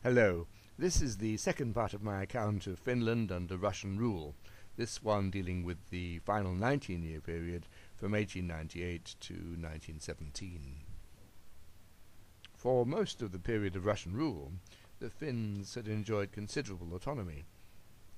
Hello, this is the second part of my account of Finland under Russian rule, this one dealing with the final 19-year period from 1898 to 1917. For most of the period of Russian rule, the Finns had enjoyed considerable autonomy.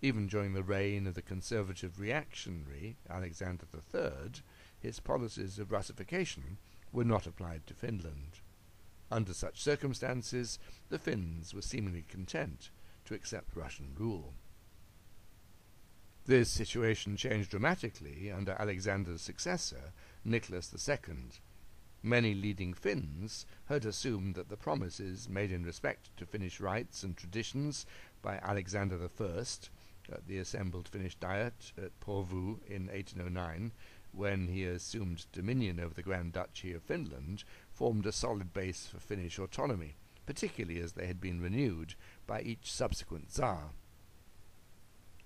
Even during the reign of the conservative reactionary Alexander III, his policies of Russification were not applied to Finland. Under such circumstances, the Finns were seemingly content to accept Russian rule. This situation changed dramatically under Alexander's successor, Nicholas II. Many leading Finns had assumed that the promises made in respect to Finnish rights and traditions by Alexander I at the assembled Finnish Diet at Porvoo in 1809, when he assumed dominion over the Grand Duchy of Finland, formed a solid base for Finnish autonomy, particularly as they had been renewed by each subsequent Tsar.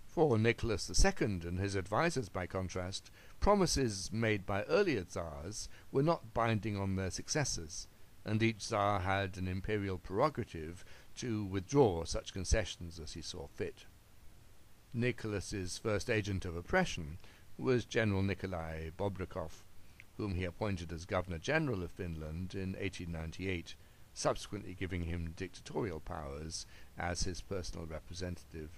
For Nicholas II and his advisers, by contrast, promises made by earlier Tsars were not binding on their successors, and each Tsar had an imperial prerogative to withdraw such concessions as he saw fit. Nicholas's first agent of oppression was General Nikolai Bobrikov, whom he appointed as Governor-General of Finland in 1898, subsequently giving him dictatorial powers as his personal representative.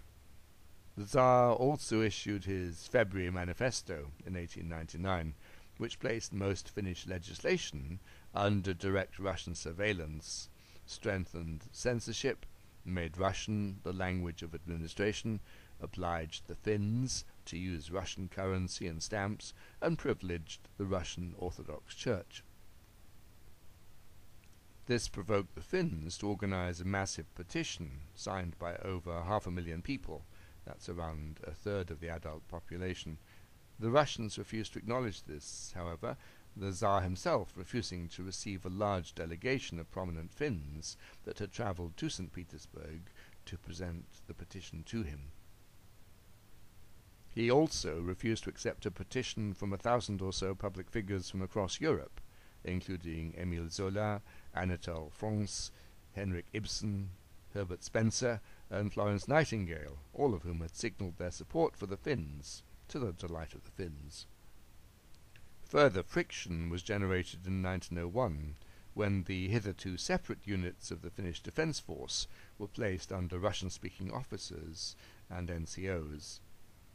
The Tsar also issued his February Manifesto in 1899, which placed most Finnish legislation under direct Russian surveillance, strengthened censorship, made Russian the language of administration, obliged the Finns to use Russian currency and stamps, and privileged the Russian Orthodox Church. This provoked the Finns to organize a massive petition signed by over 500,000 people. That's around a third of the adult population. The Russians refused to acknowledge this, however, the Tsar himself refusing to receive a large delegation of prominent Finns that had travelled to St. Petersburg to present the petition to him. He also refused to accept a petition from 1,000 or so public figures from across Europe, including Émile Zola, Anatole France, Henrik Ibsen, Herbert Spencer, and Florence Nightingale, all of whom had signalled their support for the Finns, to the delight of the Finns. Further friction was generated in 1901, when the hitherto separate units of the Finnish Defence Force were placed under Russian-speaking officers and NCOs.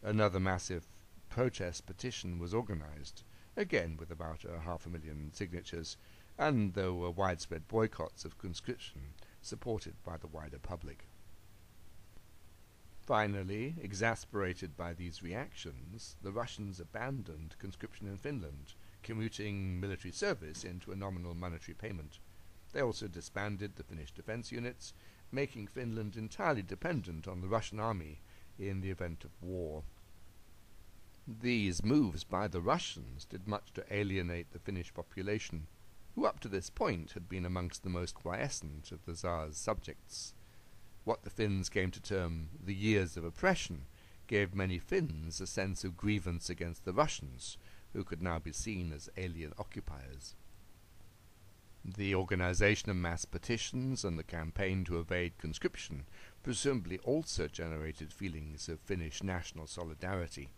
Another massive protest petition was organized, again with about 500,000 signatures, and there were widespread boycotts of conscription, supported by the wider public. Finally, exasperated by these reactions, the Russians abandoned conscription in Finland, commuting military service into a nominal monetary payment. They also disbanded the Finnish defence units, making Finland entirely dependent on the Russian army in the event of war. These moves by the Russians did much to alienate the Finnish population, who up to this point had been amongst the most quiescent of the Tsar's subjects. What the Finns came to term the years of oppression gave many Finns a sense of grievance against the Russians, who could now be seen as alien occupiers. The organization of mass petitions and the campaign to evade conscription presumably also generated feelings of Finnish national solidarity.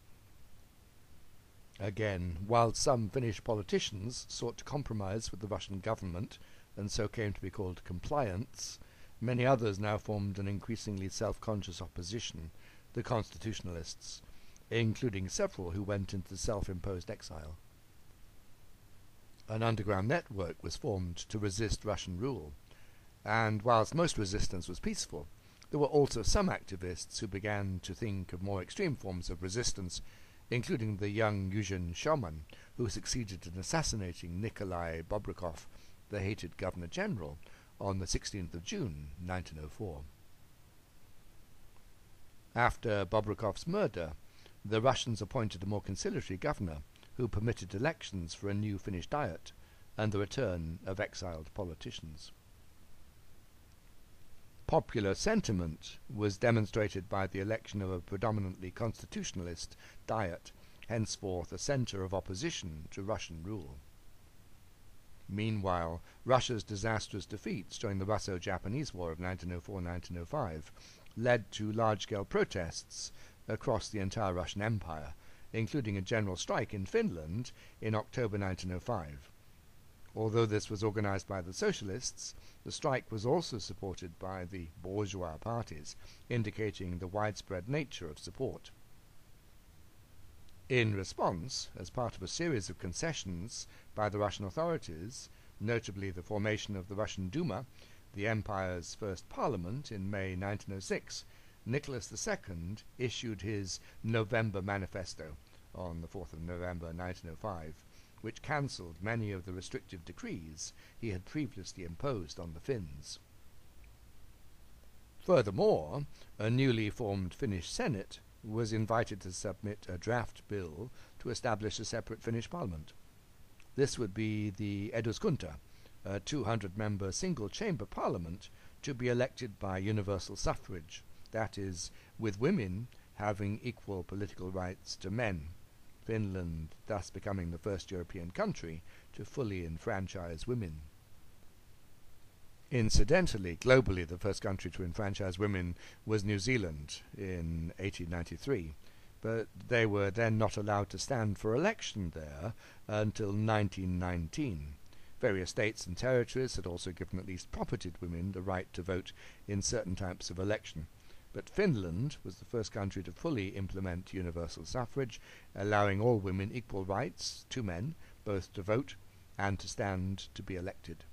Again, while some Finnish politicians sought to compromise with the Russian government, and so came to be called compliants, many others now formed an increasingly self-conscious opposition, the constitutionalists, including several who went into self-imposed exile. An underground network was formed to resist Russian rule, and whilst most resistance was peaceful, there were also some activists who began to think of more extreme forms of resistance, including the young Eugen Schumann, who succeeded in assassinating Nikolai Bobrikov, the hated Governor-General, on the 16th of June, 1904. After Bobrikov's murder, the Russians appointed a more conciliatory governor, who permitted elections for a new Finnish Diet and the return of exiled politicians. Popular sentiment was demonstrated by the election of a predominantly constitutionalist Diet, henceforth a centre of opposition to Russian rule. Meanwhile, Russia's disastrous defeats during the Russo-Japanese War of 1904-1905 led to large-scale protests across the entire Russian Empire, including a general strike in Finland in October 1905. Although this was organized by the socialists, the strike was also supported by the bourgeois parties, indicating the widespread nature of support. In response, as part of a series of concessions by the Russian authorities, notably the formation of the Russian Duma, the empire's first parliament, in May 1906, Nicholas II issued his November Manifesto on the 4th of November 1905, which cancelled many of the restrictive decrees he had previously imposed on the Finns. Furthermore, a newly formed Finnish Senate was invited to submit a draft bill to establish a separate Finnish parliament. This would be the Eduskunta, a 200-member single-chamber parliament to be elected by universal suffrage, that is, with women having equal political rights to men, Finland thus becoming the first European country to fully enfranchise women. Incidentally, globally, the first country to enfranchise women was New Zealand in 1893, but they were then not allowed to stand for election there until 1919. Various states and territories had also given at least propertied women the right to vote in certain types of election, but Finland was the first country to fully implement universal suffrage, allowing all women equal rights to men, both to vote and to stand to be elected.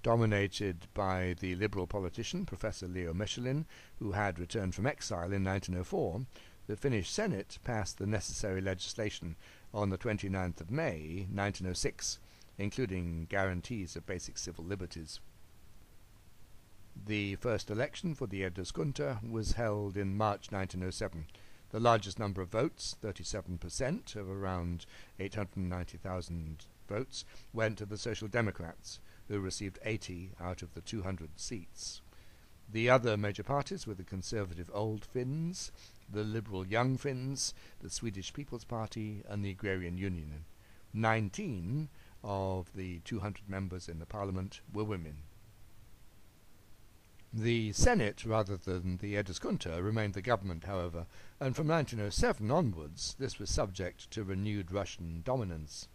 Dominated by the liberal politician Professor Leo Mechelin, who had returned from exile in 1904, the Finnish Senate passed the necessary legislation on the 29th of May 1906, including guarantees of basic civil liberties. The first election for the Eduskunta was held in March 1907. The largest number of votes, 37% of around 890,000 votes, went to the Social Democrats, who received 80 out of the 200 seats. The other major parties were the conservative Old Finns, the liberal Young Finns, the Swedish People's Party, and the Agrarian Union. 19 of the 200 members in the parliament were women. The Senate, rather than the Eduskunta, remained the government, however, and from 1907 onwards this was subject to renewed Russian dominance,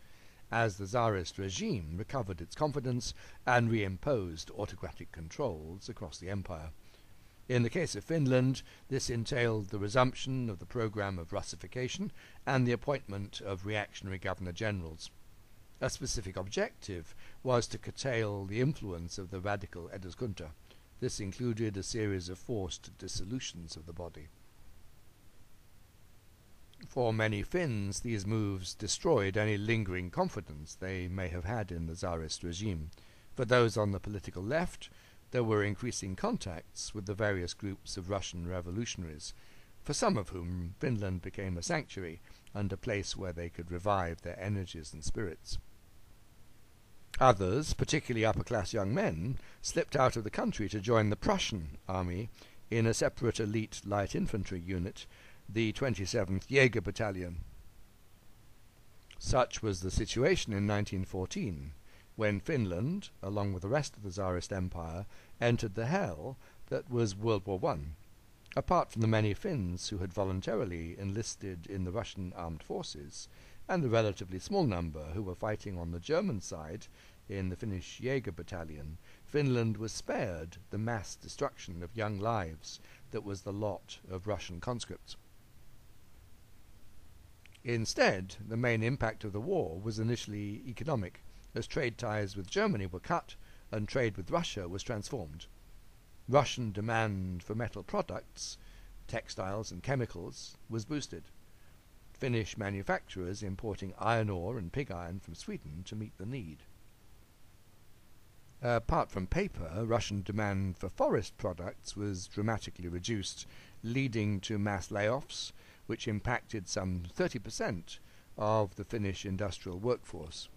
as the Tsarist regime recovered its confidence and reimposed autocratic controls across the empire. In the case of Finland, this entailed the resumption of the program of Russification and the appointment of reactionary governor-generals. A specific objective was to curtail the influence of the radical Eduskunta. This included a series of forced dissolutions of the body. For many Finns, these moves destroyed any lingering confidence they may have had in the Tsarist regime. For those on the political left, there were increasing contacts with the various groups of Russian revolutionaries, for some of whom Finland became a sanctuary and a place where they could revive their energies and spirits. Others, particularly upper-class young men, slipped out of the country to join the Prussian army in a separate elite light infantry unit, the 27th Jaeger Battalion. Such was the situation in 1914, when Finland, along with the rest of the Tsarist Empire, entered the hell that was World War I. Apart from the many Finns who had voluntarily enlisted in the Russian armed forces, and the relatively small number who were fighting on the German side in the Finnish Jaeger Battalion, Finland was spared the mass destruction of young lives that was the lot of Russian conscripts. Instead, the main impact of the war was initially economic, as trade ties with Germany were cut and trade with Russia was transformed. Russian demand for metal products, textiles and chemicals, was boosted. Finnish manufacturers importing iron ore and pig iron from Sweden to meet the need. Apart from paper, Russian demand for forest products was dramatically reduced, leading to mass layoffs, which impacted some 30% of the Finnish industrial workforce.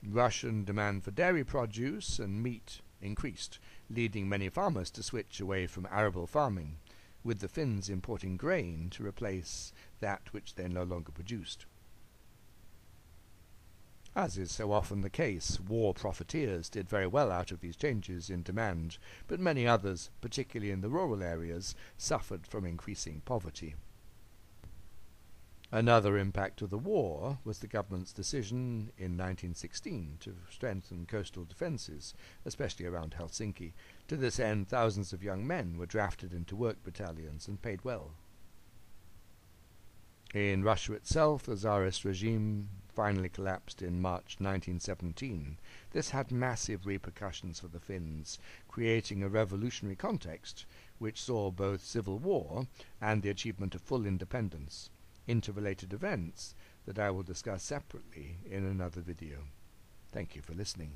Russian demand for dairy produce and meat increased, leading many farmers to switch away from arable farming, with the Finns importing grain to replace that which they no longer produced. As is so often the case, war profiteers did very well out of these changes in demand, but many others, particularly in the rural areas, suffered from increasing poverty. Another impact of the war was the government's decision in 1916 to strengthen coastal defences, especially around Helsinki. To this end, thousands of young men were drafted into work battalions and paid well. In Russia itself, the Tsarist regime finally collapsed in March 1917. This had massive repercussions for the Finns, creating a revolutionary context which saw both civil war and the achievement of full independence, interrelated events that I will discuss separately in another video. Thank you for listening.